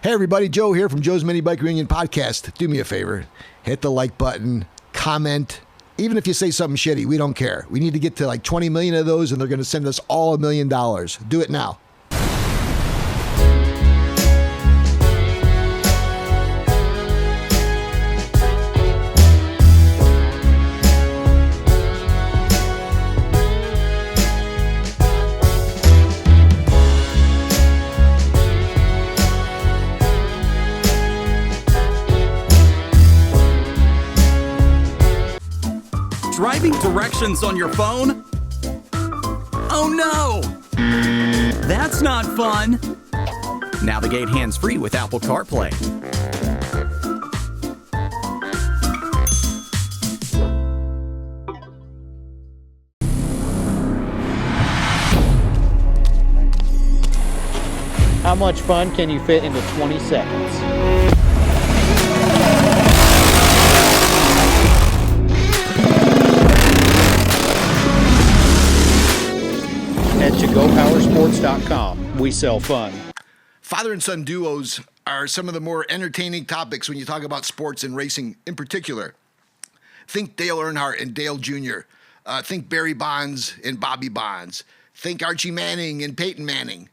Hey everybody, Joe here from Joe's Minibike Reunion podcast. Do me a favor, hit the like button, comment. Even if you say something shitty, we don't care. We need to get to like 20 million of those and they're going to send us all $1 million. Do it now. Driving directions on your phone? Oh no! That's not fun! Navigate hands-free with Apple CarPlay. How much fun can you fit into 20 seconds? At GoPowersports.com, we sell fun. Father and son duos are some of the more entertaining topics when you talk about sports and racing in particular. Think Dale Earnhardt and Dale Jr. Think Barry Bonds and Bobby Bonds. Think Archie Manning and Peyton Manning.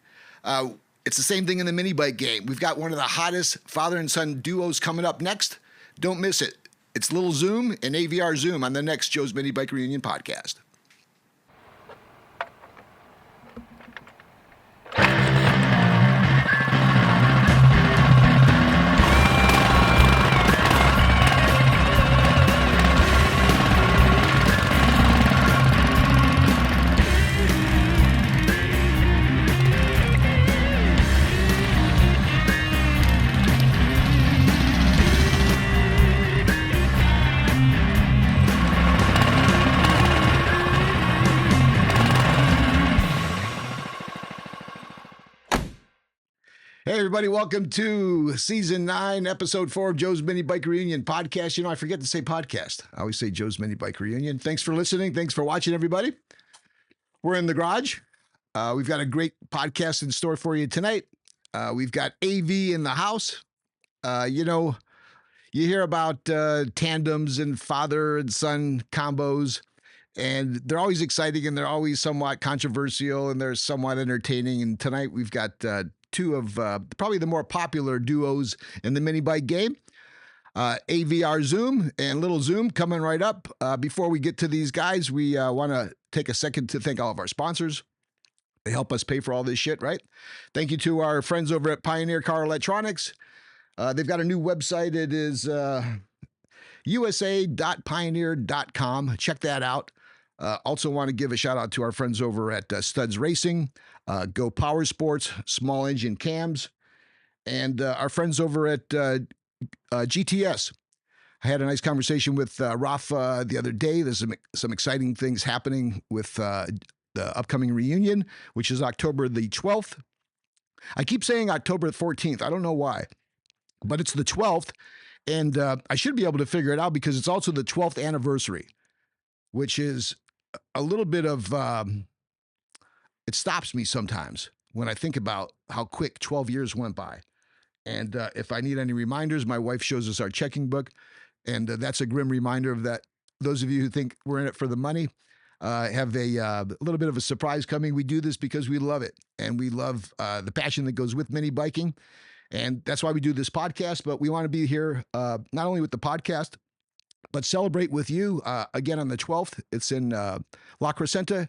It's the same thing in the mini bike game. We've got one of the hottest father and son duos coming up next. Don't miss it. It's Little Zoom and AVR Zoom on the next Joe's Minibike Reunion podcast. Hey, everybody. Welcome to Season 9, Episode 4 of Joe's Minibike Reunion podcast. You know, I forget to say podcast. I always say Joe's Minibike Reunion. Thanks for listening. Thanks for watching, everybody. We're in the garage. We've got a great podcast in store for you tonight. We've got AV in the house. You know, you hear about tandems and father and son combos, and they're always exciting and they're always somewhat controversial and they're somewhat entertaining. And tonight we've got two of probably the more popular duos in the mini bike game. AVR Zoom and Little Zoom coming right up. Before we get to these guys, we want to take a second to thank all of our sponsors. They help us pay for all this shit, right? Thank you to our friends over at Pioneer Car Electronics. They've got a new website. It is usa.pioneer.com. Check that out. Also want to give a shout out to our friends over at Studs Racing, Go Power Sports, Small Engine Cams, and our friends over at GTS. I had a nice conversation with Rafa the other day. There's some exciting things happening with the upcoming reunion, which is October the 12th. I keep saying October 14th. I don't know why, but it's the 12th, and I should be able to figure it out because it's also the 12th anniversary, which is a little bit of, it stops me sometimes when I think about how quick 12 years went by. And if I need any reminders, my wife shows us our checking book, and that's a grim reminder of that. Those of you who think we're in it for the money have a little bit of a surprise coming. We do this because we love it, and we love the passion that goes with mini biking, and that's why we do this podcast. But we want to be here not only with the podcast, but celebrate with you again on the 12th. It's in La Crescenta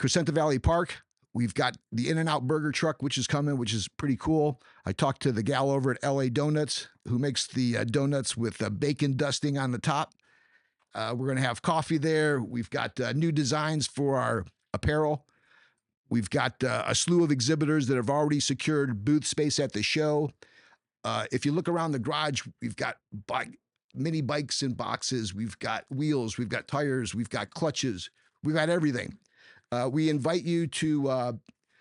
Valley Park. We've got the In-N-Out Burger truck, which is coming, which is pretty cool. I talked to the gal over at LA Donuts who makes the donuts with bacon dusting on the top. We're going to have coffee there. We've got new designs for our apparel. We've got a slew of exhibitors that have already secured booth space at the show. If you look around the garage, we've got mini bikes in boxes. We've got wheels. We've got tires. We've got clutches. We've got everything. We invite you to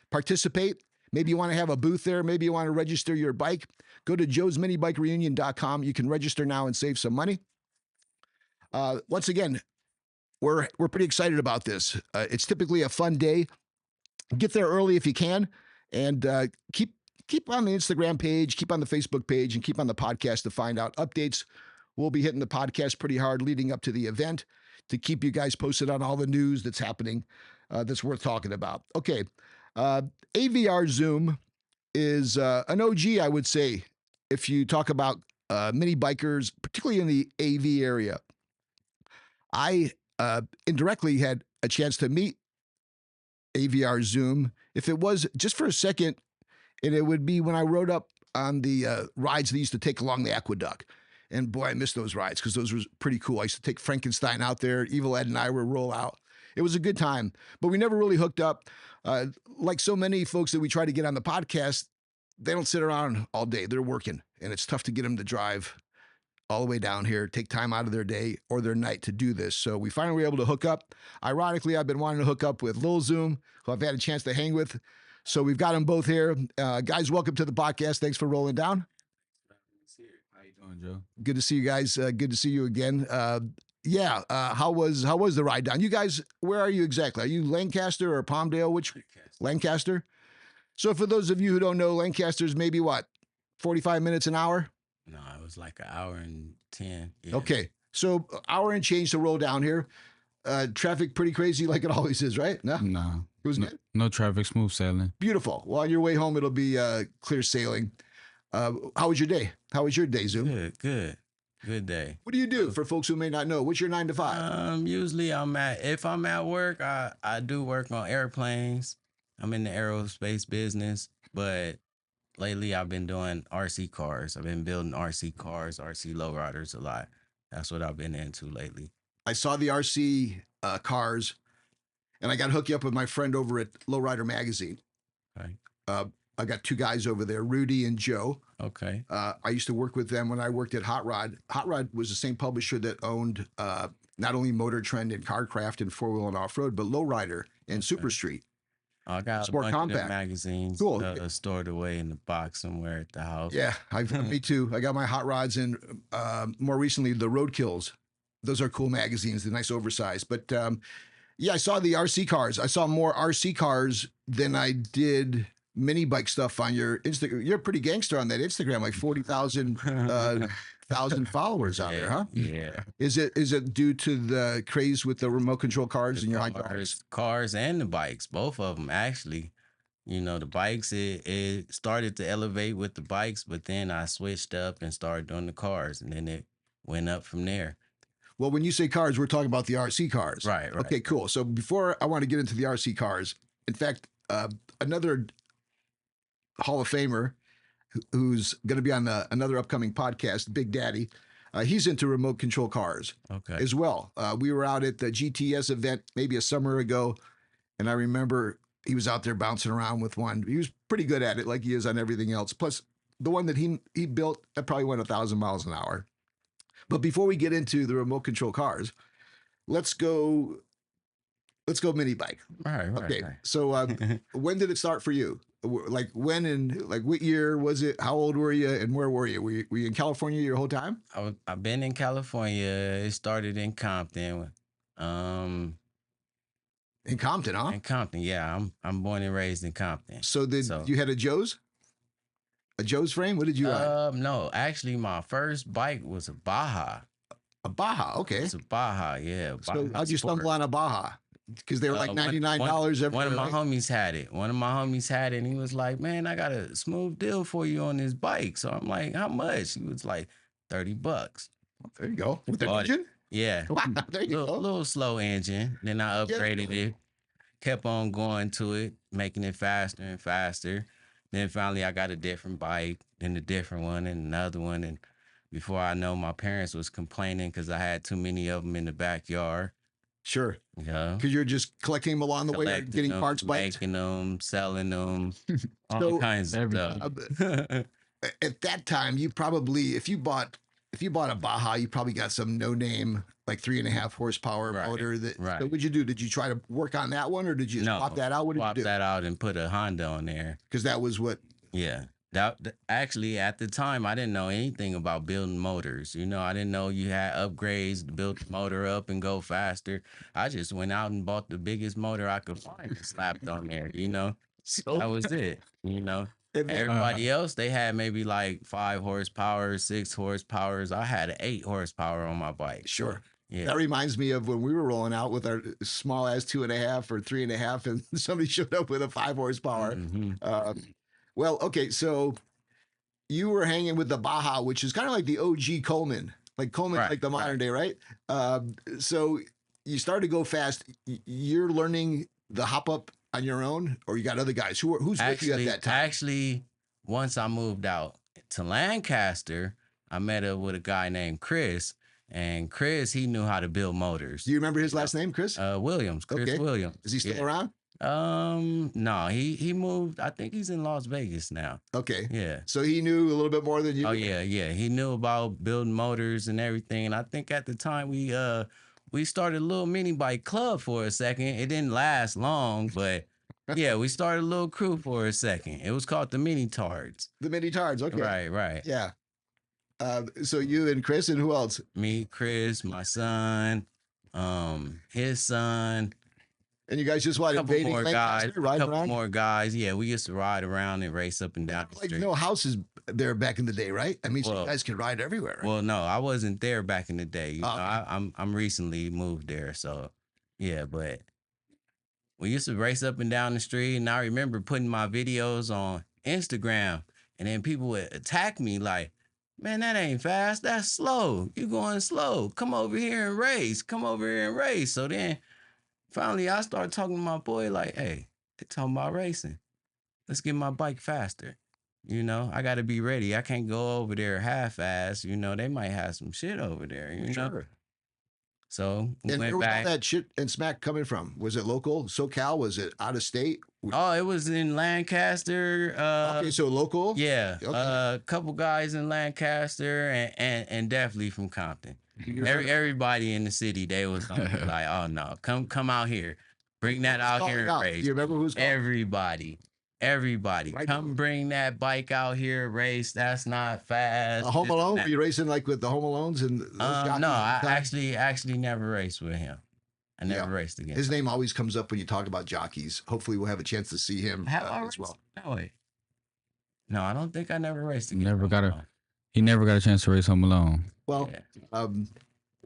participate. Maybe you want to have a booth there. Maybe you want to register your bike. Go to joesminibikereunion.com. You can register now and save some money. Once again, we're pretty excited about this. It's typically a fun day. Get there early if you can, and keep keep on the Instagram page, keep on the Facebook page, and keep on the podcast to find out updates. We'll be hitting the podcast pretty hard leading up to the event to keep you guys posted on all the news that's happening that's worth talking about. Okay. AVR Zoom is an OG, I would say, if you talk about mini bikers, particularly in the AV area. I indirectly had a chance to meet AVR Zoom, if it was just for a second, and it would be when I rode up on the rides they used to take along the aqueduct. And boy, I missed those rides because those were pretty cool. I used to take Frankenstein out there. Evil Ed and I would roll out. It was a good time, but we never really hooked up. Like so many folks that we try to get on the podcast, they don't sit around all day. They're working, and it's tough to get them to drive all the way down here, take time out of their day or their night to do this. So we finally were able to hook up. Ironically, I've been wanting to hook up with Lil Zoom, who I've had a chance to hang with. So we've got them both here. Guys, welcome to the podcast. Thanks for rolling down. How you doing, Joe? Good to see you guys. Good to see you again. How was the ride down? You guys, where are you exactly? Are you Lancaster or Palmdale? Which Lancaster? So for those of you who don't know, Lancaster's maybe what, 45 minutes an hour? No, it was like an hour and 10. Yeah. Okay. So hour and change to roll down here. Traffic pretty crazy like it always is, right? No? No. It was good? No traffic, smooth sailing. Beautiful. Well, on your way home, it'll be clear sailing. How was your day? How was your day, Zoom? Good day. What do you do for folks who may not know? What's your 9 to 5? Usually if I'm at work, I do work on airplanes. I'm in the aerospace business, but lately I've been doing RC cars. I've been building RC cars, RC lowriders a lot. That's what I've been into lately. I saw the RC cars, and I got to hook you up with my friend over at Lowrider Magazine. Okay. I got 2 guys over there, Rudy and Joe. Okay. I used to work with them when I worked at Hot Rod. Hot Rod was the same publisher that owned not only Motor Trend and Carcraft and 4-wheel and off-road, but Lowrider and Super Street. I got Sport a bunch Compact. of them magazines Cool. Stored away in the box somewhere at the house. Yeah, me too. I got my Hot Rods and more recently the Roadkills. Those are cool magazines. They're nice oversized. But yeah, I saw the RC cars. I saw more RC cars than I did mini bike stuff on your Instagram. You're a pretty gangster on that Instagram, like 40,000 followers out there, huh? Yeah. Is it due to the craze with the remote control cars and your hydraulics? Cars and the bikes, both of them actually. You know, the bikes, it started to elevate with the bikes, but then I switched up and started doing the cars, and then it went up from there. Well, when you say cars, we're talking about the RC cars. Right. Okay, cool. So before I want to get into the RC cars, in fact, another Hall of Famer who's going to be on another upcoming podcast, Big Daddy, he's into remote control cars as well. We were out at the GTS event maybe a summer ago, and I remember he was out there bouncing around with one. He was pretty good at it, like he is on everything else. Plus, the one that he built, that probably went 1,000 miles an hour. But before we get into the remote control cars, let's go mini bike. Right. Okay. Right. So when did it start for you? Like when and like what year was it? How old were you and where were you? Were you in California your whole time? I've been in California. It started in Compton. In Compton, huh? In Compton, yeah. I'm born and raised in Compton. So you had a Joe's? A Joe's frame? What did you ride? No, actually my first bike was a Baja. A Baja, okay. It's a Baja, yeah. So how'd you stumble on a Baja? Because they were like $99 every. One of my homies had it. And he was like, "Man, I got a smooth deal for you on this bike." So I'm like, "How much?" He was like, $30. There you go. With the engine? Yeah. Wow, there you go. Little slow engine. Then I upgraded it, kept on going to it, making it faster and faster. Then finally I got a different bike, then a different one, and another one. And before I know, my parents was complaining because I had too many of them in the backyard. Sure. Yeah. Because you're just collecting them along the way, or getting them, parts bikes. making them, selling them, all kinds of stuff. At that time, you probably, if you bought a Baja, you probably got some no-name, like 3.5 horsepower motor. So what'd you do? Did you try to work on that one, or did you swap that out? What did you do? Swap that out and put a Honda on there. Because that was what? Yeah. Actually, at the time, I didn't know anything about building motors. You know, I didn't know you had upgrades to build the motor up and go faster. I just went out and bought the biggest motor I could find and slapped on there, you know. So that was it, you know. And then, Everybody else, they had maybe like 5 horsepower, 6 horsepowers. I had 8 horsepower on my bike. sure. Yeah. That reminds me of when we were rolling out with our small as 2.5 or 3.5, and somebody showed up with a 5 horsepower. Well, okay, so you were hanging with the Baja, which is kind of like the OG Coleman, like Coleman, Right, like the modern day, right? So you started to go fast. You're learning the hop up on your own, or you got other guys who's with you at that time? Actually, once I moved out to Lancaster, I met up with a guy named Chris. And Chris, he knew how to build motors. Do you remember his last name, Chris? Williams, Chris Okay. Williams. Is he still around? No, he moved. I think he's in Las Vegas now. Okay. Yeah. So he knew a little bit more than you. Oh yeah. He knew about building motors and everything. And I think at the time we started a little mini bike club for a second. It didn't last long, but yeah, we started a little crew for a second. It was called the Mini Tards. The Mini Tards. Okay. Right. Yeah. So you and Chris and who else? Me, Chris, my son, his son. And you guys just what? Couple invading more Lancaster, guys. riding Couple around? more guys. Yeah, we used to ride around and race up and down the Like street. no houses there back in the day, right? I mean, so you Well- guys could ride everywhere. Right? Well, no, I wasn't there back in the day. You know, Okay. I'm recently moved there, so yeah. But we used to race up and down the street, and I remember putting my videos on Instagram, and then people would attack me like, "Man, that ain't fast. That's slow. You going slow. Come over here and race. Come over here and race." So then, finally, I started talking to my boy like, "Hey, they talking about racing. Let's get my bike faster." You know, I got to be ready. I can't go over there half-ass. You know, they might have some shit over there. You know, Sure. so we And where went was all back. that shit and smack coming from? Was it local, SoCal? Was it out of state? Oh, it was in Lancaster. Okay, so local. Yeah, Okay. a couple guys in Lancaster and definitely from Compton. Everybody in the city, they was gonna be like, "Oh no, come out here, bring that out Calling here out. and race." Do you remember who's calling? Everybody, Right. come bring that bike out here, race. That's not fast. Home this and Alone? that. Were you racing like with the Home Alones and those jockeys No, at I the time? actually never raced with him. I never Yeah. raced against His him. name always comes up when you talk about jockeys. Hopefully, we'll have a chance to see him Have I as raced? well. No way. No, I don't think I never raced against Never him. got a he never got a chance to race Home Alone. Well, Yeah.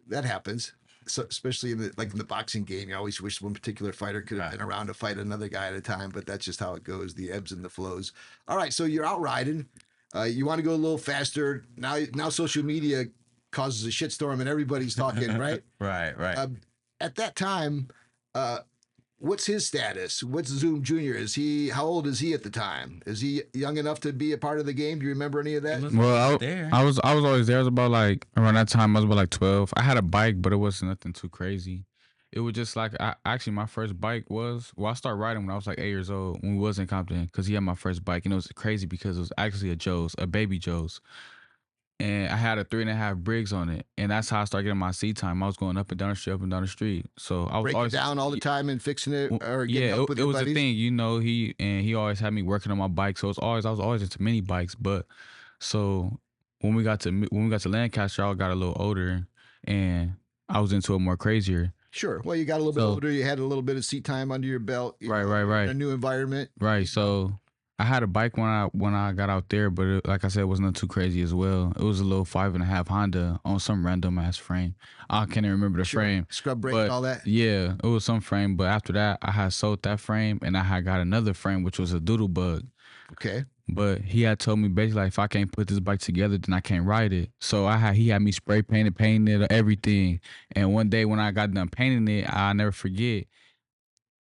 that happens. So, especially in the boxing game, you always wish one particular fighter could have Right. been around to fight another guy at a time, but that's just how it goes, the ebbs and the flows. All right, so you're out riding. You want to go a little faster. Now social media causes a shitstorm and everybody's talking, right? Right. At that time, what's his status? What's Zoom Jr.? How old is he at the time? Is he young enough to be a part of the game? Do you remember any of that? He was Well, there. I was always there. I was about like around that time. I was about like 12. I had a bike, but it wasn't nothing too crazy. It was just like actually my first bike was I started riding when I was like 8 years old when we was in Compton because he had my first bike and it was crazy because it was actually a baby Joe's, and I had a 3.5 Briggs on it, and that's how I started getting my seat time. I was going up and down the street, So I was Break it always down all the time and fixing it, or getting yeah, up with it your was a buddies? thing, he always had me working on my bike, so I was always into mini bikes. But so when we got to Lancaster, I got a little older, and I was into it more crazier. Sure. Well, you got a little bit So- older. You had a little bit of seat time under your belt. Right. In a new environment. Right. So I had a bike when I got out there, but like I said, it was not too crazy as well. It was a little 5.5 Honda on some random ass frame. I can't even remember the Sure. frame. Scrub brake But and all that. yeah, it was some frame. But after that, I had sold that frame and I had got another frame, which was a doodle bug. Okay. But he had told me basically like, if I can't put this bike together, then I can't ride it. So he had me spray painting it, everything. And one day when I got done painting it, I'll never forget.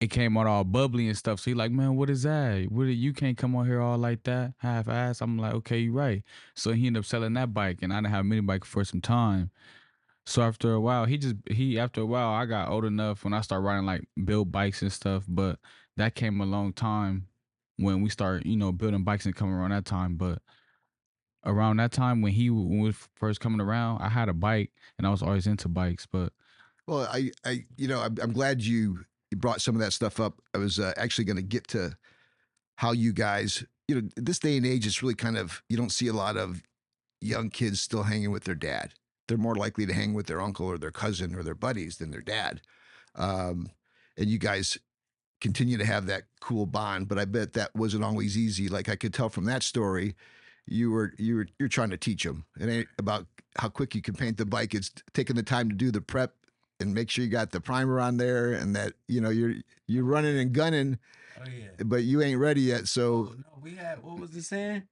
It came out all bubbly and stuff. So he like, man, what is that? You can't come on here all like that, half ass. I'm like, okay, you right. So he ended up selling that bike, and I didn't have a mini bike for some time. So after a while, I got old enough when I started riding like build bikes and stuff. But that came a long time when we start, building bikes and coming around that time. But around that time when we was first coming around, I had a bike and I was always into bikes. But Well, I'm glad you brought some of that stuff up. I was actually going to get to how you guys, this day and age, it's really kind of, you don't see a lot of young kids still hanging with their dad. They're more likely to hang with their uncle or their cousin or their buddies than their dad. And you guys continue to have that cool bond. But I bet that wasn't always easy. Like I could tell from that story, you're trying to teach them. It ain't about how quick you can paint the bike. It's taking the time to do the prep and make sure you got the primer on there, and that you're running and gunning. Oh yeah. But you ain't ready yet. So No, we had, what was the saying?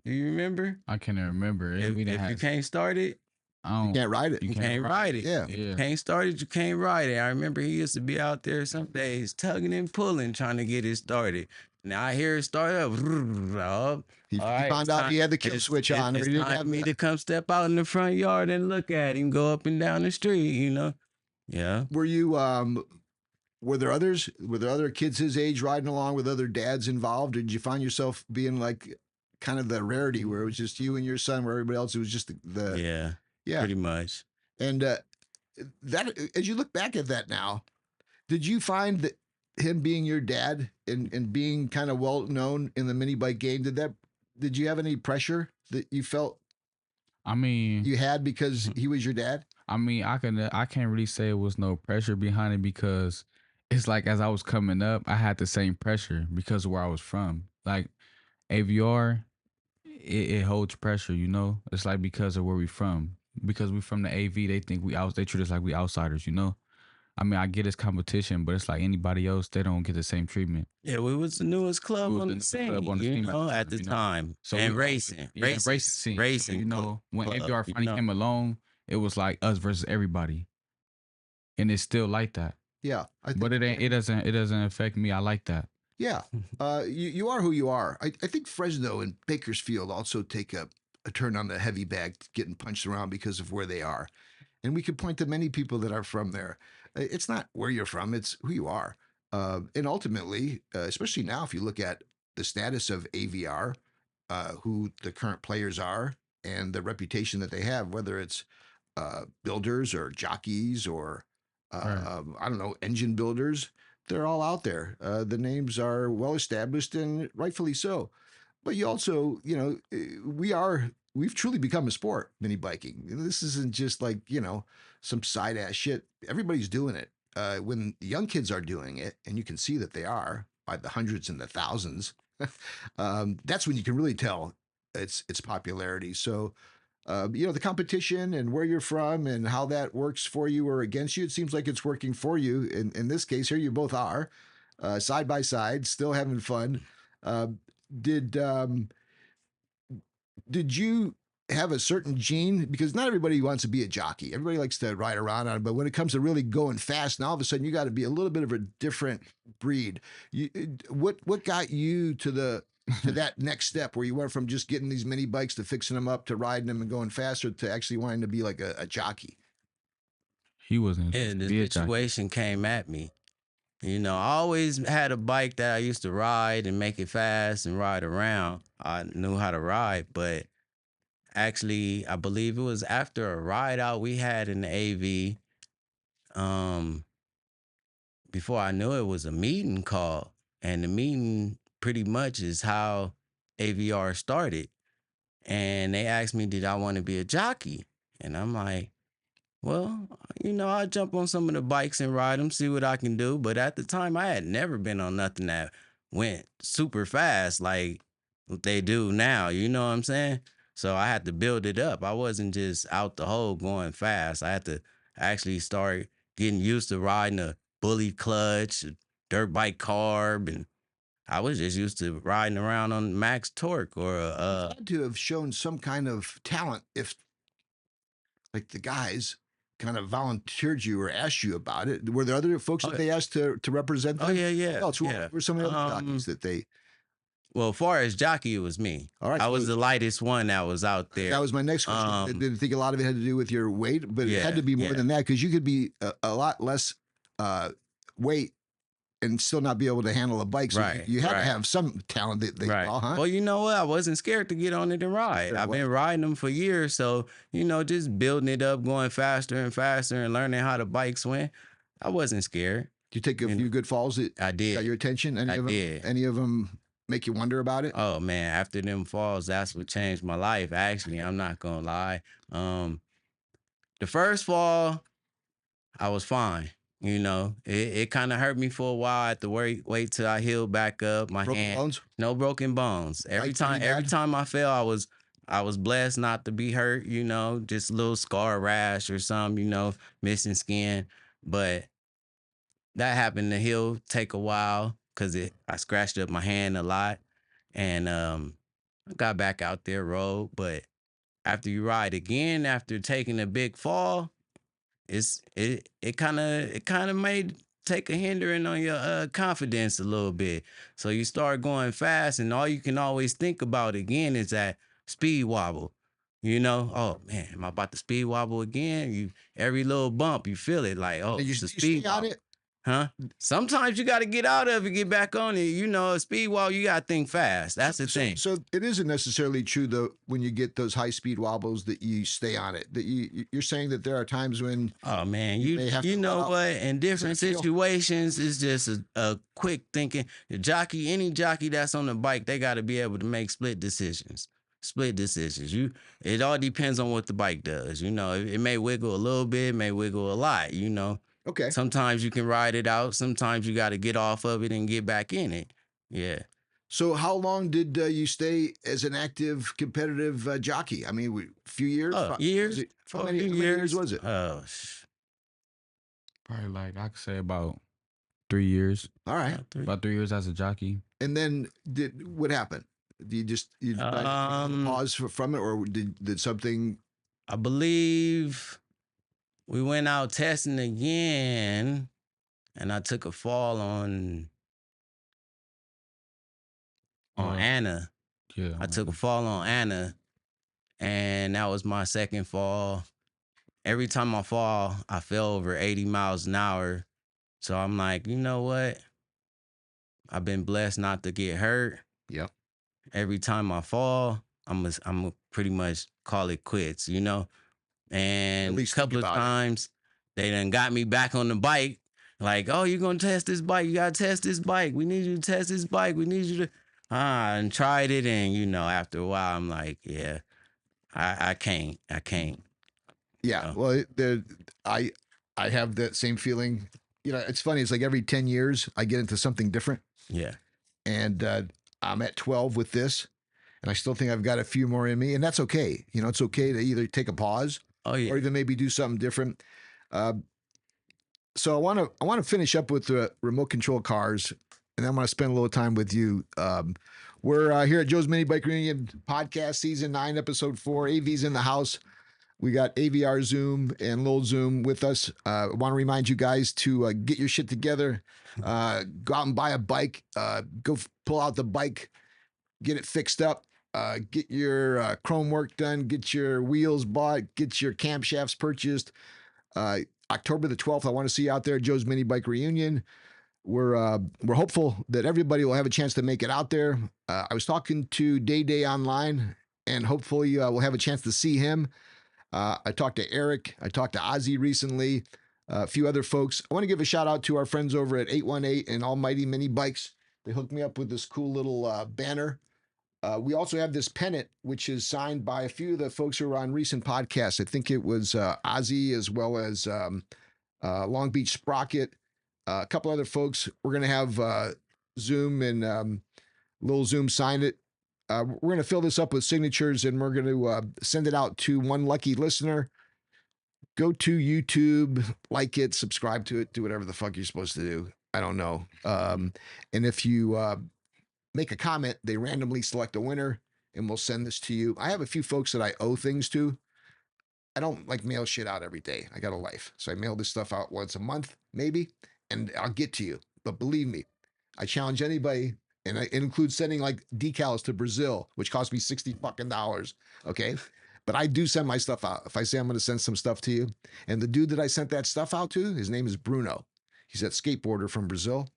Do you remember? I can't remember. If We didn't you have. can't start it, you can't ride it. You you can't ride it. Yeah. Yeah. Can't start it, you can't ride it. I remember he used to be out there some days tugging and pulling, trying to get it started. Now I hear it start up. He All right, found it's out time- he had the kill switch on. It's He didn't time have for me that. to come step out in the front yard and look at him go up and down the street, Yeah. Were you were there others? Were there other kids his age riding along with other dads involved? Or did you find yourself being like kind of the rarity where it was just you and your son, where everybody else it was just the Yeah, pretty much. And that, as you look back at that now, did you find that him being your dad and being kind of well known in the mini bike game, did you have any pressure that you felt I mean, you had because he was your dad? I mean, I can't really say it was no pressure behind it, because it's like as I was coming up, I had the same pressure because of where I was from. Like AVR, it holds pressure, It's like because of where we from. Because we from the AV, they think they treat us like we outsiders, I mean, I get it's competition, but it's like anybody else, they don't get the same treatment. Yeah, we was the newest club We was on the the newest scene, club on the scene at the time. So and we- racing. Yeah, racing scene. Racing. So, when club, AVR finally came along, it was like us versus everybody, and it's still like that. Yeah, I think, But it doesn't affect me. I like that. yeah. You are who you are. I think Fresno and Bakersfield also take a turn on the heavy bag, getting punched around because of where they are. And we could point to many people that are from there. It's not where you're from, it's who you are. And ultimately, especially now, if you look at the status of AVR, who the current players are, and the reputation that they have, whether it's builders or jockeys or, Right. I don't know, engine builders, they're all out there. The names are well established and rightfully so. But you also, we've truly become a sport, mini biking. This isn't just like, some side ass shit. Everybody's doing it. When the young kids are doing it, and you can see that they are by the hundreds and the thousands, that's when you can really tell its popularity. So, the competition and where you're from and how that works for you or against you, it seems like it's working for you. In this case here, you both are side by side, still having fun. Did you have a certain gene? Because not everybody wants to be a jockey. Everybody likes to ride around on it. But when it comes to really going fast, now all of a sudden you got to be a little bit of a different breed. What got you to that next step where you went from just getting these mini bikes to fixing them up to riding them and going faster to actually wanting to be like a jockey? He wasn't. Yeah, the be a jockey. situation came at me. I always had a bike that I used to ride and make it fast and ride around. I knew how to ride, but actually, I believe it was after a ride out we had in the AV. Before I knew it was a meeting called, and the meeting pretty much is how AVR started. And they asked me, did I want to be a jockey? And I'm like, well, I'll jump on some of the bikes and ride them, see what I can do. But at the time, I had never been on nothing that went super fast like what they do now. You know what I'm saying? So I had to build it up. I wasn't just out the hole going fast. I had to actually start getting used to riding a bully clutch, a dirt bike carb, and I was just used to riding around on max torque or Had to have shown some kind of talent if, like, the guys kind of volunteered you or asked you about it. Were there other folks that they asked to represent them? Oh yeah. Who else? Who Yeah. were some of the other jockeys that they? Well, as far as jockey, it was me. All right, I so- was the lightest one that was out there. That was my next question. I didn't think a lot of it had to do with your weight, but it had Yeah, to be more yeah. than that, because you could be a lot less weight and still not be able to handle a bike. So Right, you had to right. have some talent that they Right. call, huh? Well, you know what? I wasn't scared to get on it and ride. Sure I've been riding them for years. So, just building it up, going faster and faster and learning how the bikes went. I wasn't scared. Did you take a few good falls that I did. got your attention? I did. Any of them make you wonder about it? Oh man, after them falls, that's what changed my life. Actually, I'm not gonna lie. The first fall, I was fine. You know, it kind of hurt me for a while. I had to wait till I healed back up. My Broken hand, bones? no broken bones. Every time I fell, I was blessed not to be hurt. You know, just a little scar rash or something. You know, missing skin, but that happened to heal take a while because I scratched up my hand a lot, and I got back out there rode. But after you ride again, after taking a big fall, it kind of made take a hindering on your confidence a little bit. So you start going fast, and all you can always think about again is that speed wobble. You know, oh man, am I about to speed wobble again? You every little bump, you feel it like, oh, And you it's a stay speed on wobble. it? Huh? Sometimes you got to get out of it, get back on it. You know, a speed wobble, you got to think fast. That's the thing. So it isn't necessarily true though when you get those high speed wobbles that you stay on it. That you're saying that there are times when Oh man, may have you to know let out. what? In different that feel? situations, it's just a quick thinking. Any jockey that's on the bike, they got to be able to make split decisions. Split decisions. It all depends on what the bike does. You know, it may wiggle a little bit, it may wiggle a lot. You know, Okay. sometimes you can ride it out. Sometimes you got to get off of it and get back in it. Yeah. So how long did you stay as an active competitive jockey? I mean, a few years? Oh, years. How many years was it? Oh, Probably like I could say about 3 years. All right. About 3 years as a jockey. And then what happened? You decided to take a pause from it, or did something? I believe we went out testing again, and I took a fall on Anna. Yeah. I took a fall on Anna, and that was my second fall. Every time I fall, I fell over 80 miles an hour. So I'm like, you know what? I've been blessed not to get hurt. Yep. Every time I fall, I'm gonna pretty much call it quits, you know? And a couple of times they done got me back on the bike. Like, oh, you're gonna test this bike. You gotta test this bike. We need you to test this bike. We need you to and tried it. And you know, after a while, I'm like, yeah, I can't. Yeah. Well, I have that same feeling. You know, it's funny. It's like every 10 years I get into something different. Yeah. And I'm at 12 with this, and I still think I've got a few more in me, and that's okay. You know, it's okay to either take a pause, or even maybe do something different. So I want to finish up with the remote control cars, and then I want to spend a little time with you. We're here at Joe's Minibike Reunion podcast, season 9, episode 4. AV's in the house. We got AVR Zoom and Lil Zoom with us. I want to remind you guys to get your shit together. Go out and buy a bike. Go pull out the bike, get it fixed up. Get your chrome work done. Get your wheels bought. Get your camshafts purchased. October the 12th, I want to see you out there at Joe's Minibike Reunion. We're hopeful that everybody will have a chance to make it out there. I was talking to Day online, and hopefully we'll have a chance to see him. I talked to Eric. I talked to Ozzy recently. A few other folks. I want to give a shout out to our friends over at 818 and Almighty Minibikes. They hooked me up with this cool little banner. We also have this pennant, which is signed by a few of the folks who were on recent podcasts. I think it was Ozzy, as well as Long Beach Sprocket, a couple other folks. We're going to have Zoom and Lil Zoom sign it. We're going to fill this up with signatures, and we're going to send it out to one lucky listener. Go to YouTube, like it, subscribe to it, do whatever the fuck you're supposed to do. I don't know. And if you make a comment, they randomly select a winner, and we'll send this to you. I have a few folks that I owe things to. I don't like mail shit out every day. I got a life. So I mail this stuff out once a month, maybe, and I'll get to you. But believe me, I challenge anybody. And it includes sending like decals to Brazil, which cost me $60 fucking. Okay. But I do send my stuff out. If I say I'm going to send some stuff to you, and the dude that I sent that stuff out to, his name is Bruno. He's a skateboarder from Brazil.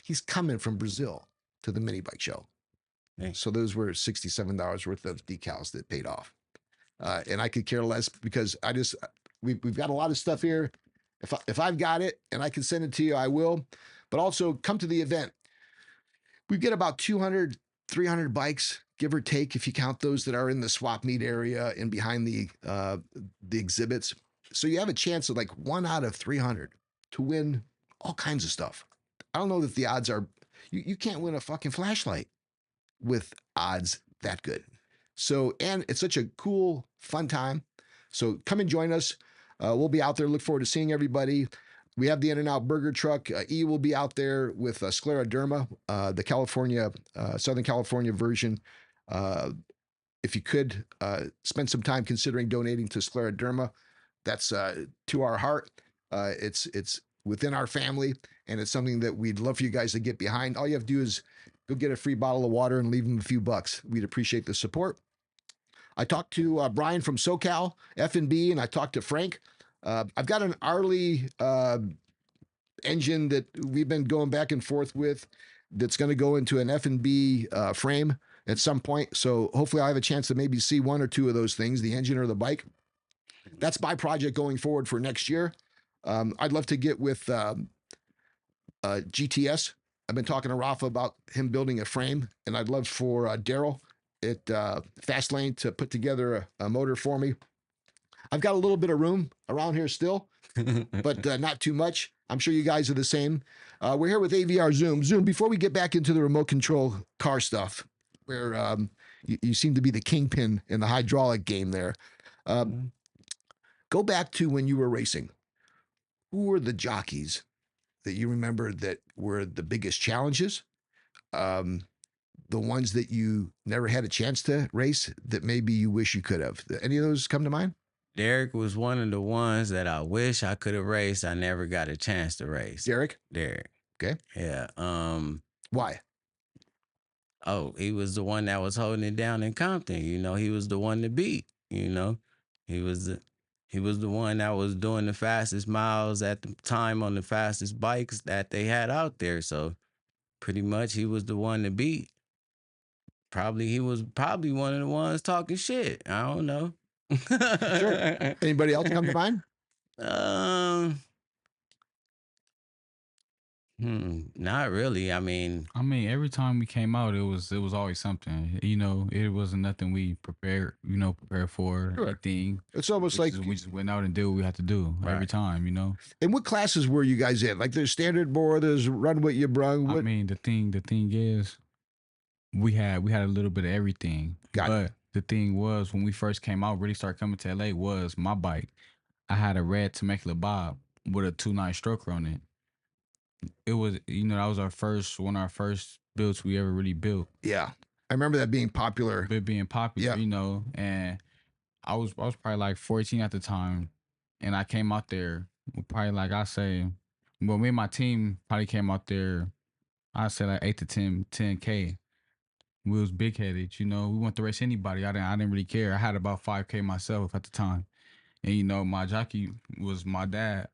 He's coming from Brazil to the mini bike show. Thanks. So those were $67 worth of decals that paid off. And I could care less because we've got a lot of stuff here. If I've got it and I can send it to you, I will. But also come to the event. We get about 200, 300 bikes, give or take, if you count those that are in the swap meet area and behind the exhibits. So you have a chance of like 1 out of 300 to win all kinds of stuff. I don't know that the odds are, you can't win a fucking flashlight with odds that good. So, and it's such a cool, fun time. So come and join us. We'll be out there. Look forward to seeing everybody. We have the In-N-Out Burger Truck. E will be out there with Scleroderma, the California, Southern California version. If you could spend some time considering donating to Scleroderma, that's to our heart. It's within our family, and it's something that we'd love for you guys to get behind. All you have to do is go get a free bottle of water and leave them a few bucks. We'd appreciate the support. I talked to Brian from SoCal F&B, and I talked to Frank. I've got an Arley engine that we've been going back and forth with that's going to go into an F&B frame at some point. So hopefully I have a chance to maybe see one or two of those things, the engine or the bike. That's my project going forward for next year. I'd love to get with GTS. I've been talking to Rafa about him building a frame, and I'd love for Daryl at Fastlane to put together a motor for me. I've got a little bit of room around here still, but not too much. I'm sure you guys are the same. We're here with AVR Zoom. Zoom, before we get back into the remote control car stuff, where you seem to be the kingpin in the hydraulic game there. Go back to when you were racing. Who were the jockeys that you remember that were the biggest challenges? The ones that you never had a chance to race that maybe you wish you could have? Any of those come to mind? Derek was one of the ones that I wish I could have raced. I never got a chance to race. Derek? Okay. Yeah. Why? Oh, he was the one that was holding it down in Compton. You know, he was the one to beat. You know, he was the one that was doing the fastest miles at the time on the fastest bikes that they had out there. So pretty much he was the one to beat. He was probably one of the ones talking shit. I don't know. Sure. Anybody else come to mind? Not really. I mean, every time we came out, it was always something. You know, it wasn't nothing we prepared for. Sure. Anything. It's almost we like we just went out and did what we had to do every time. You know. And what classes were you guys in? Like there's standard board, there's run what you brung. I mean, the thing is, we had a little bit of everything. But the thing was, when we first came out, really started coming to LA, was my bike. I had a red Temecula Bob with a 2.9 stroker on it. It was, that was one of our first builds we ever really built. Yeah. I remember that being popular. Yeah. And I was probably like 14 at the time. And I came out there probably me and my team probably came out there, I'd say like 8 to 10K. We was big headed, we wanted to race anybody. I didn't really care. I had about 5K myself at the time. And my jockey was my dad.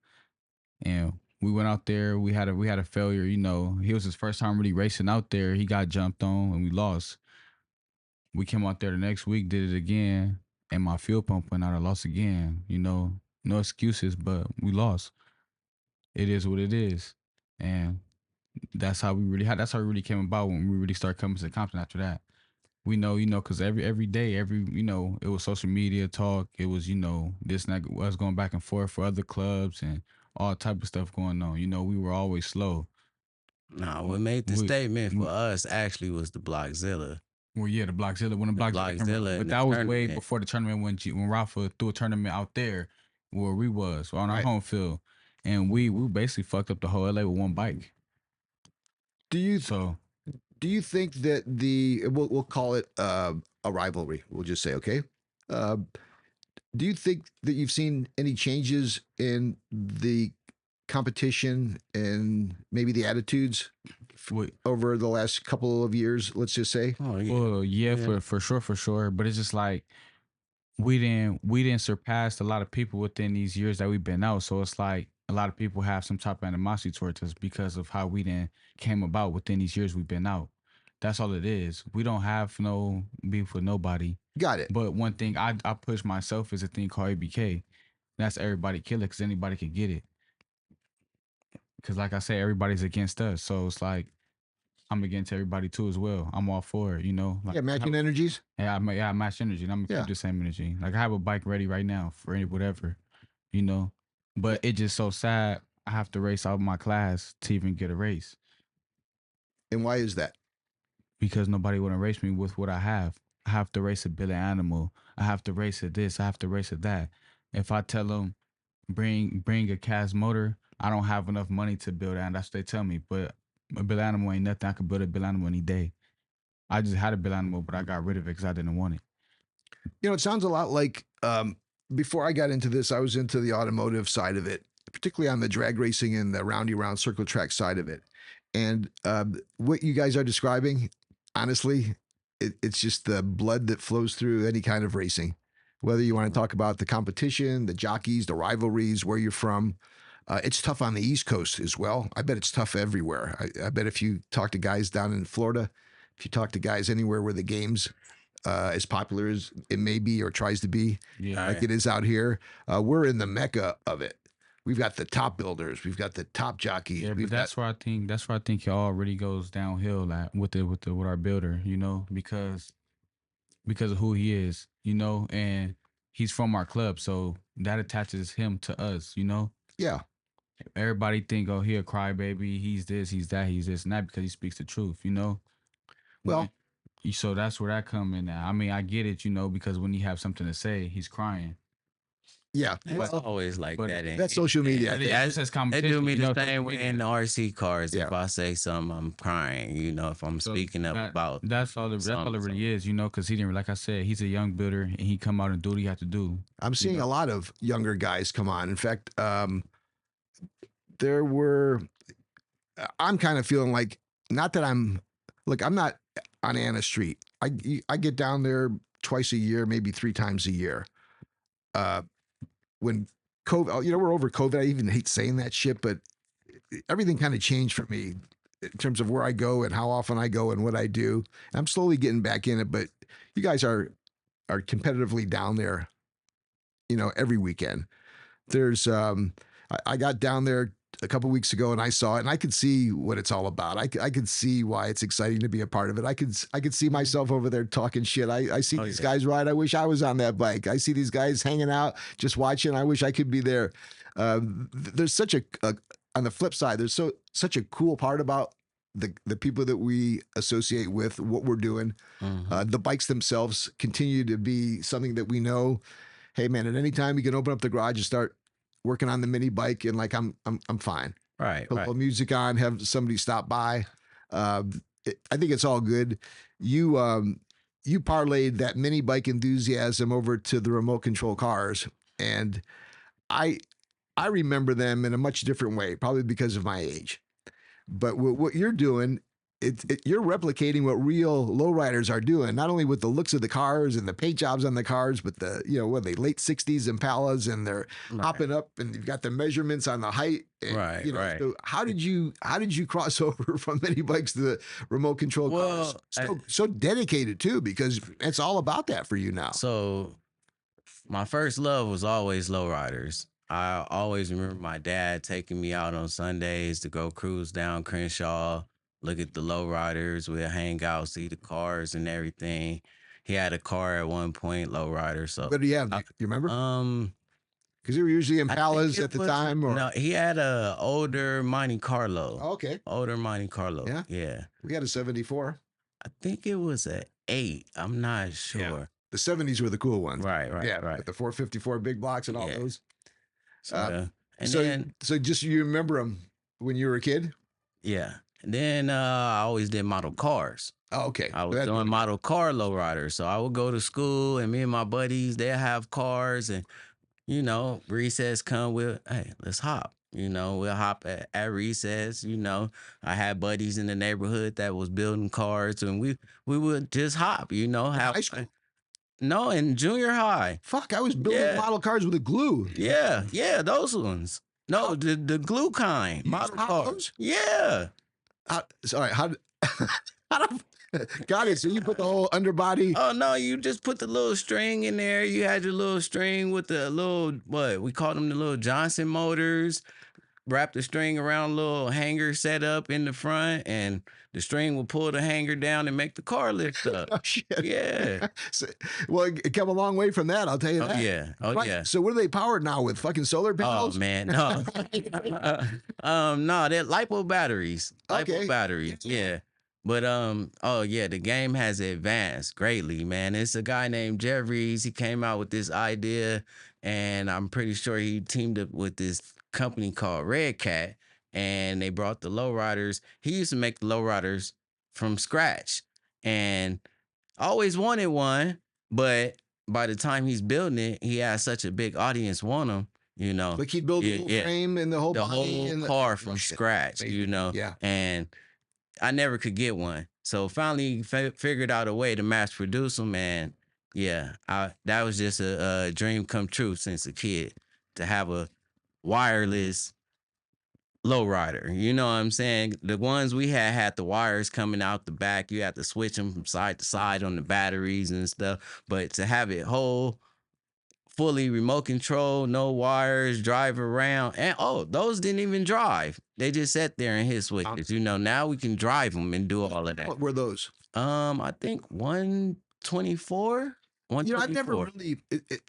And we went out there, we had a failure, he was his first time really racing out there. He got jumped on and we lost. We came out there the next week, did it again, and my fuel pump went out. I lost again, no excuses, but we lost. It is what it is. And that's how we really came about when we really started coming to Compton after that. We know, because every day, it was social media talk. It was, this and that, us going back and forth for other clubs and all type of stuff going on. We were always slow. No, what made the statement for us actually was the Blockzilla. Well, yeah, the Blockzilla. When the Blockzilla, but that was way before the tournament when Rafa threw a tournament out there where we was on our home field, and we basically fucked up the whole LA with one bike. Do you think that we'll call it a rivalry? We'll just say, okay. Do you think that you've seen any changes in the competition and maybe the attitudes over the last couple of years? Let's just say. Oh, yeah. Well, yeah. For sure. But it's just like we didn't surpass a lot of people within these years that we've been out. So it's like a lot of people have some type of animosity towards us because of how we then came about within these years we've been out. That's all it is. We don't have no beef with nobody. Got it. But one thing I push myself is a thing called ABK. That's everybody kill it because anybody can get it. Because like I say, everybody's against us. So it's like I'm against everybody too as well. I'm all for it, Like, matching energies? Yeah, I match energy. And I'm going to keep the same energy. Like I have a bike ready right now for whatever, But it's just so sad. I have to race out my class to even get a race And why is that? because nobody want to race me with what I have. I have to race a Billy Animal. I have to race at this. I have to race at that. If I tell them bring a cast motor, I don't have enough money to build that. And that's what they tell me. But a Billy Animal ain't nothing. I could build a Billy Animal any day. I just had a Billy Animal, but I got rid of it because I didn't want it. You know, it sounds a lot like before I got into this, I was into the automotive side of it, particularly on the drag racing and the roundy round circle track side of it. And what you guys are describing, honestly, it's just the blood that flows through any kind of racing. Whether you want to talk about the competition, the jockeys, the rivalries, where you're from, it's tough on the East Coast as well. I bet it's tough everywhere. I bet if you talk to guys down in Florida, if you talk to guys anywhere where the game's as popular as it may be or tries to be, Yeah. like it is out here, we're in the mecca of it. We've got the top builders, we've got the top jockeys. Yeah, but we've that's where I think it all really goes downhill like with our builder, you know, because of who he is, you know, and he's from our club, so that attaches him to us, you know. yeah. Everybody think, oh, he a crybaby, he's this, he's that, he's this, and that because he speaks the truth, you know. Well, So that's where that come in now. I mean, I get it, you know, because when he have something to say, he's crying. yeah. It's But always like but that. that's social media. But Yeah, it's just They competition. do me you the know, same social way media. in the RC cars. Yeah. If I say something, I'm crying. You know, if I'm So speaking up about that's all it really is, you know, because he didn't, like I said, he's a young builder and he come out and do what he had to do. I'm seeing a lot of younger guys come on. In fact, there were, I'm kind of feeling like, not that I'm not on Anna Street. I get down there twice a year, maybe 3 times a year. When COVID, you know, we're over COVID. I even hate saying that shit, but everything kind of changed for me in terms of where I go and how often I go and what I do. And I'm slowly getting back in it, but you guys are competitively down there, you know, every weekend. There's I got down there a couple weeks ago and I saw it and I could see what it's all about. I could see why it's exciting to be a part of it. I could see myself over there talking shit. I see these guys ride. I wish I was on that bike. I see these guys hanging out, just watching. I wish I could be there. There's such a on the flip side, there's such a cool part about the people that we associate with what we're doing. The bikes themselves continue to be something that we know. Hey man, at any time you can open up the garage and start working on the mini bike, and like I'm fine. right, Put a right. little music on, have somebody stop by. I think it's all good. You parlayed that mini bike enthusiasm over to the remote control cars, and I remember them in a much different way, probably because of my age. But what you're doing, you're replicating what real lowriders are doing, not only with the looks of the cars and the paint jobs on the cars, but the, you know, what are they, late 60s Impalas, and they're hopping up and you've got the measurements on the height. And, Right, you know, right. So how did you cross over from mini bikes to the remote control cars? So dedicated too, because it's all about that for you now. So my first love was always lowriders. I always remember my dad taking me out on Sundays to go cruise down Crenshaw, look at the lowriders. We'll hang out, see the cars and everything. He had a car at one point, lowrider. So What do you have? You remember? Because they were usually I think Impalas it at the was- time, or no, he had a older Monte Carlo. okay, Older Monte Carlo. Yeah? Yeah. we had a 74. I think it was a 8. I'm not sure. The 70s were the cool ones. Right, right, Yeah, right. with the 454 big blocks and all Yeah. those. So, and so, then so just you remember them when you were a kid? yeah. And then I always did model cars. Oh, okay. I was That- doing model car lowrider. So I would go to school and me and my buddies, they'll have cars and, you know, recess come with, hey, let's hop. You know, we'll hop at recess. You know, I had buddies in the neighborhood that was building cars and we would just hop, you know, have high school. No, in junior high. Fuck, I was building Yeah. model cars with a glue. Yeah, those ones. No, the glue kind. You Model used cars. those? Yeah. Sorry, how got it. So you put the whole underbody. Oh no, you just put the little string in there. You had your little string with the little, what we call them, the little Johnson motors. wrap the string around a little hanger set up in the front, and the string will pull the hanger down and make the car lift up. Oh shit! Yeah. So, well, it come a long way from that. I'll tell you Oh that. yeah. Oh Right. yeah. So what are they powered now with? Fucking solar Oh panels? man, no. No, they're lipo batteries. Lipo Okay. batteries. Yeah. But oh yeah, the game has advanced greatly, man. It's a guy named Jeffries. He came out with this idea, and I'm pretty sure he teamed up with this company called Red Cat, and they brought the lowriders. He used to make the lowriders from scratch, and I always wanted one, but by the time he's building it, he has such a big audience want him, you know. Like he'd build the whole frame and the whole The body whole and car from scratch, Amazing. you know. Yeah. And I never could get one. So finally figured out a way to mass produce them, and yeah, that was just a dream come true since a kid to have a wireless lowrider. You know what I'm saying? The ones we had the wires coming out the back. You had to switch them from side to side on the batteries and stuff. But to have it whole, fully remote control, no wires, drive around, and those didn't even drive. They just sat there and hit switches. You know, now we can drive them and do all of that. What were those? I think 124. You know, I've never really.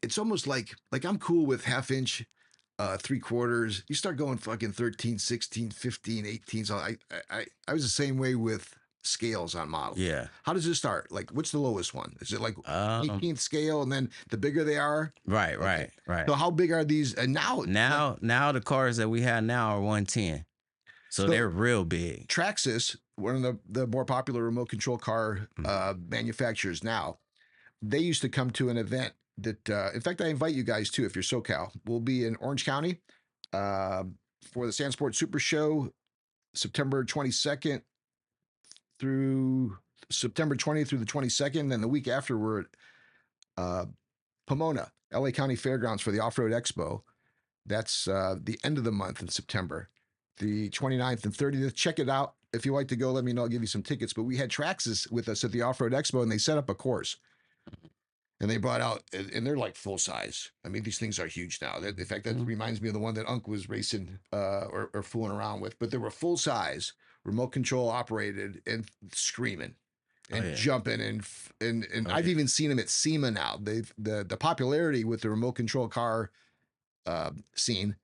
It's almost like I'm cool with half-inch. 3/4. You start going fucking 13, 16, 15, 18. So I was the same way with scales on models. Yeah. How does it start? Like, what's the lowest one? Is it like 18th scale, and then the bigger they are? Right, Okay. right. So how big are these? And Now the cars that we have now are 110. So they're real big. Traxxas, one of the more popular remote control car manufacturers now, they used to come to an event that, in fact, I invite you guys too, if you're SoCal. We'll be in Orange County for the Sand Sport Super Show, September 22nd through September 20th through the 22nd. And the week after, we're at Pomona, LA County Fairgrounds for the Off-Road Expo. That's the end of the month in September, the 29th and 30th. Check it out. If you like to go, let me know. I'll give you some tickets. But we had Traxxas with us at the Off-Road Expo, and they set up a course. And they brought out, and they're like full size. I mean, these things are huge now. In fact, that reminds me of the one that Unc was racing or fooling around with. But they were full size, remote control operated, and screaming and jumping. And I've even seen them at SEMA now. The popularity with the remote control car scene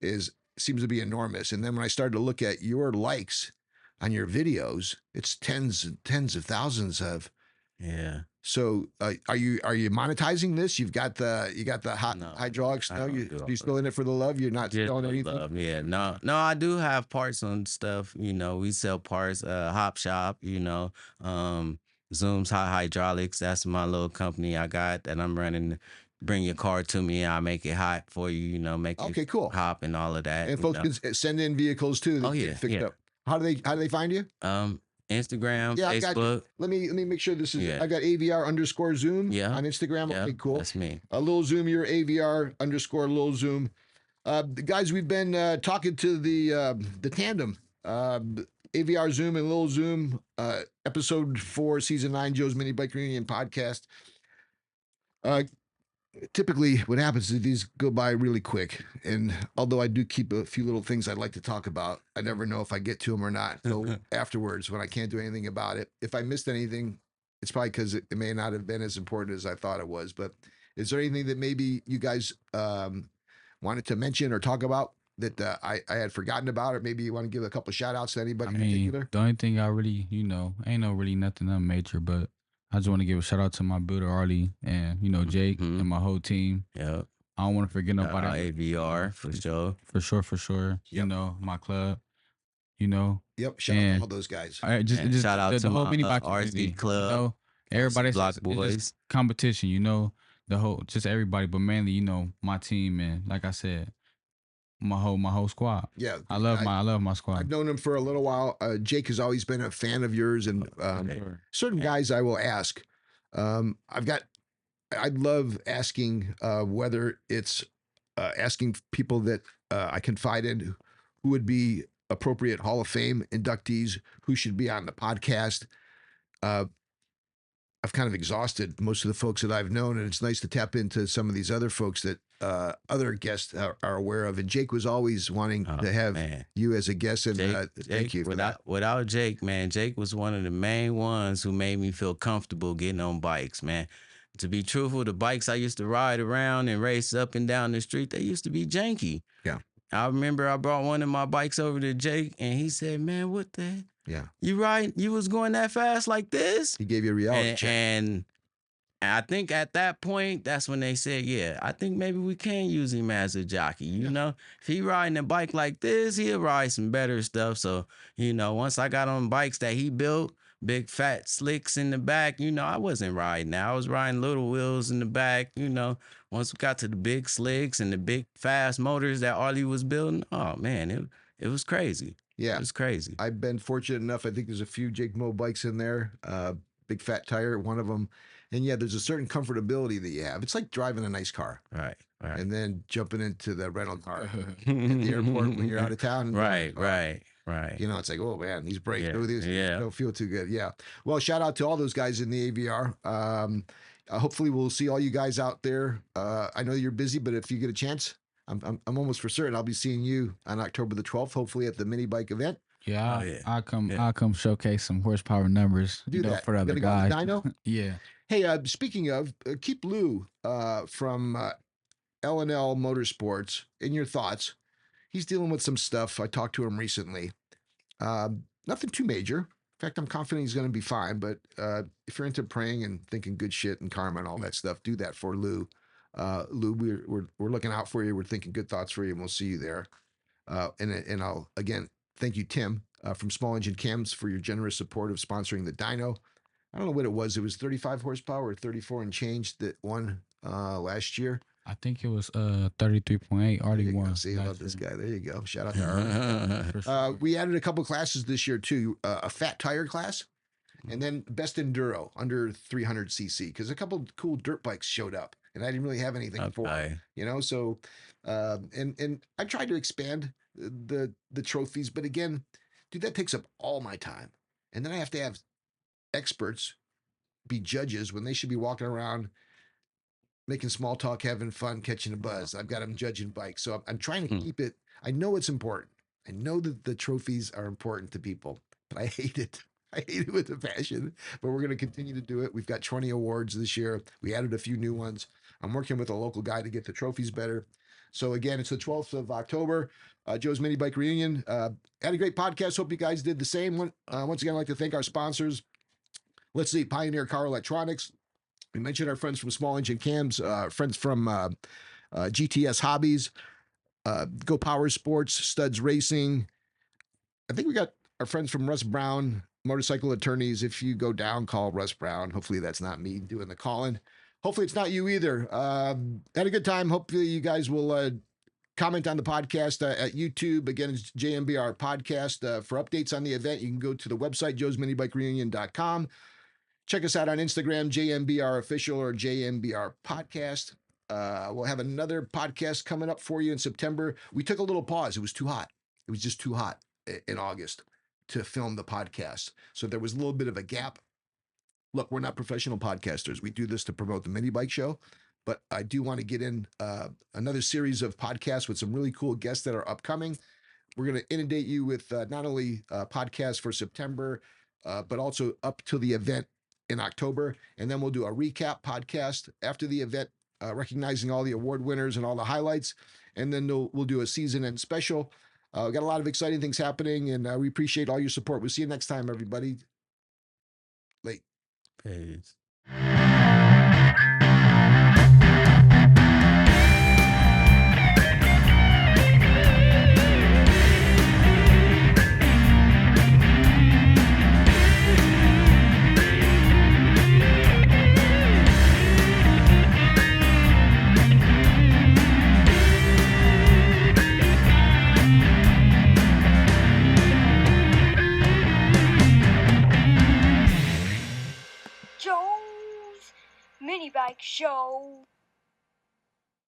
seems to be enormous. And then when I started to look at your likes on your videos, it's tens and tens of thousands of. Yeah. So are you monetizing this? You got the hydraulics. No, you still in it for the love. You're not selling anything. Love. Yeah, no. I do have parts on stuff. You know, we sell parts. Hop Shop. You know, Zoom's Hot Hydraulics. That's my little company I got that I'm running. Bring your car to me. I make it hot for you. You know, make it cool. hop and all of that. And folks can send in vehicles too. That get fixed up. How do they find you? Instagram, yeah, Facebook. Let me make sure this is. I got AVR_Zoom. Yeah. On Instagram. Yeah, okay, cool. That's me. A Lil Zoom. You're AVR_Lil Zoom. Guys, we've been talking to the tandem, AVR Zoom and Lil Zoom, episode 4, season 9, Joe's Minibike Reunion podcast. Typically what happens is these go by really quick. And although I do keep a few little things I'd like to talk about, I never know if I get to them or not. So afterwards, when I can't do anything about it, if I missed anything, it's probably because it may not have been as important as I thought it was. But is there anything that maybe you guys wanted to mention or talk about that I had forgotten about, or maybe you want to give a couple of shout outs to anybody in particular? The only thing I really, ain't no really nothing major, but I just want to give a shout out to my builder Arlie and Jake and my whole team. Yep. I don't want to forget nobody. AVR for sure. For sure. Yep. My club. Yep. Shout out to all those guys. Just shout out to the whole my Minibike RC club. Everybody, Block Boys competition. The whole, just everybody, but mainly my team, and like I said, my whole squad. Yeah, I love my squad. I've known him for a little while. Jake has always been a fan of yours, and certain guys I will ask. I love asking whether it's asking people that I confide in who would be appropriate Hall of Fame inductees, who should be on the podcast. I've kind of exhausted most of the folks that I've known, and it's nice to tap into some of these other folks that other guests are aware of. And Jake was always wanting to have you as a guest. And Jake, thank you for that. Without Jake, man, Jake was one of the main ones who made me feel comfortable getting on bikes, man. To be truthful, the bikes I used to ride around and race up and down the street, they used to be janky. Yeah. I remember I brought one of my bikes over to Jake, and he said, man, what the? Yeah. You was going that fast like this? He gave you a reality check. And I think at that point, that's when they said, yeah, I think maybe we can use him as a jockey. You know, if he riding a bike like this, he'll ride some better stuff. So, once I got on bikes that he built, big fat slicks in the back, I wasn't riding that. I was riding little wheels in the back, Once we got to the big slicks and the big fast motors that Arlie was building, oh man, it was crazy. Yeah. It was crazy. I've been fortunate enough. I think there's a few Jake Mo bikes in there. Big fat tire, one of them. And yeah, there's a certain comfortability that you have. It's like driving a nice car. Right. And then jumping into the rental car at the airport when you're out of town. Right. It's like, oh man, these brakes Yeah. don't feel too good. Yeah. Well, shout out to all those guys in the AVR. Hopefully we'll see all you guys out there. I know you're busy, but if you get a chance, I'm almost for certain I'll be seeing you on October the 12th, hopefully at the Minibike event. Yeah, I'll come showcase some horsepower numbers. Do that for other go guys. Dyno? Yeah. Hey, speaking of, keep Lou from L&L Motorsports in your thoughts. He's dealing with some stuff. I talked to him recently. Nothing too major. In fact, I'm confident he's going to be fine. But if you're into praying and thinking good shit and karma and all that stuff, do that for Lou. Lou, we're looking out for you. We're thinking good thoughts for you, and we'll see you there. And I'll again thank you, Tim, from Small Engine Cams, for your generous support of sponsoring the dyno. I don't know what it was. It was 35 horsepower or 34 and change that won last year. I think it was 33.8 already won. See, I love this guy. There you go. Shout out to Art. We added a couple classes this year too. A fat tire class, and then best enduro under 300 cc, because a couple cool dirt bikes showed up, and I didn't really have anything for them, So, and I tried to expand the trophies, but again, dude, that takes up all my time, and then I have to have experts be judges when they should be walking around making small talk, having fun, catching a buzz. I've got them judging bikes. So I'm trying to keep it. I know it's important. I know that the trophies are important to people, but I hate it. I hate it with a passion, but we're going to continue to do it. We've got 20 awards this year. We added a few new ones. I'm working with a local guy to get the trophies better. So again, it's the 12th of October, Joe's Minibike Reunion. Had a great podcast. Hope you guys did the same. Once again, I'd like to thank our sponsors. Let's see, Pioneer Car Electronics. We mentioned our friends from Small Engine Cams, friends from GTS Hobbies, Go Power Sports, Studs Racing. I think we got our friends from Russ Brown, Motorcycle Attorneys. If you go down, call Russ Brown. Hopefully that's not me doing the calling. Hopefully it's not you either. Had a good time. Hopefully you guys will comment on the podcast at YouTube. Again, it's JMBR Podcast. For updates on the event, you can go to the website, joesminibikereunion.com. Check us out on Instagram, JMBR Official or JMBR Podcast. We'll have another podcast coming up for you in September. We took a little pause. It was too hot. It was just too hot in August to film the podcast. So there was a little bit of a gap. Look, we're not professional podcasters. We do this to promote the Mini Bike Show. But I do want to get in another series of podcasts with some really cool guests that are upcoming. We're going to inundate you with not only podcasts for September, but also up to the event in October. And then we'll do a recap podcast after the event, recognizing all the award winners and all the highlights. And then we'll do a season end special. We've got a lot of exciting things happening, and we appreciate all your support. We'll see you next time, everybody. Late. Peace. Minibike Show.